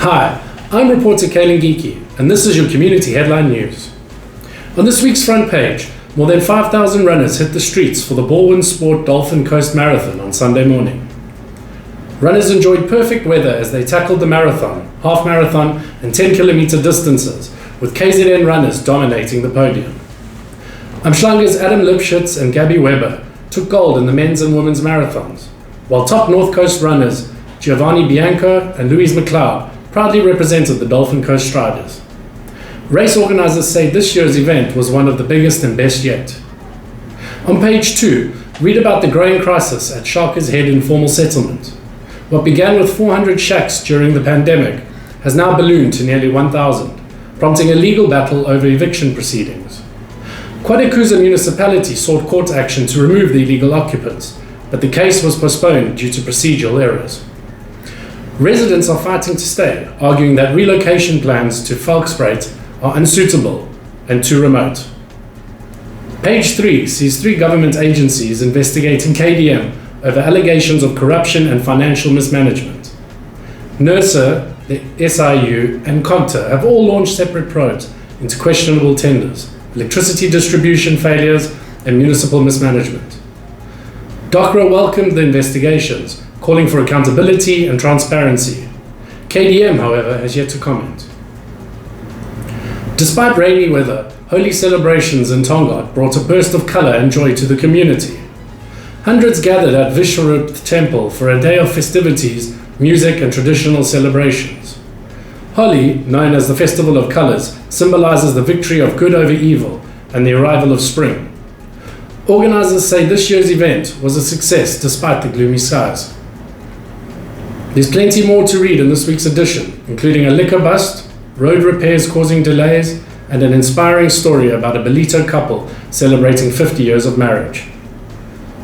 Hi, I'm reporter Kaylan Geekie, and this is your community headline news. On this week's front page, more than 5,000 runners hit the streets for the Baldwin Sport Dolphin Coast Marathon on Sunday morning. Runners enjoyed perfect weather as they tackled the marathon, half marathon, and 10-kilometer distances, with KZN runners dominating the podium. Umhlanga's Adam Lipschitz and Gabby Weber took gold in the men's and women's marathons, while top North Coast runners Giovanni Bianco and Louise McLeod proudly represented the Dolphin Coast Striders. Race organizers say this year's event was one of the biggest and best yet. On page 2, read about the growing crisis at Sharkers Head Informal Settlement. What began with 400 shacks during the pandemic has now ballooned to nearly 1,000, prompting a legal battle over eviction proceedings. Quadekuza municipality sought court action to remove the illegal occupants, but the case was postponed due to procedural errors. Residents are fighting to stay, arguing that relocation plans to Volksspruit are unsuitable and too remote. Page 3 sees 3 government agencies investigating KDM over allegations of corruption and financial mismanagement. NERSA, the SIU, and COMTA have all launched separate probes into questionable tenders, electricity distribution failures, and municipal mismanagement. DOCRA welcomed the investigations, calling for accountability and transparency. KDM, however, has yet to comment. Despite rainy weather, holy celebrations in Tongaat brought a burst of color and joy to the community. Hundreds gathered at Vishwarup Temple for a day of festivities, music, and traditional celebrations. Holi, known as the Festival of Colors, symbolizes the victory of good over evil and the arrival of spring. Organizers say this year's event was a success despite the gloomy skies. There's plenty more to read in this week's edition, including a liquor bust, road repairs causing delays, and an inspiring story about a Belito couple celebrating 50 years of marriage.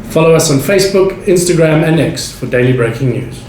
Follow us on Facebook, Instagram, and X for daily breaking news.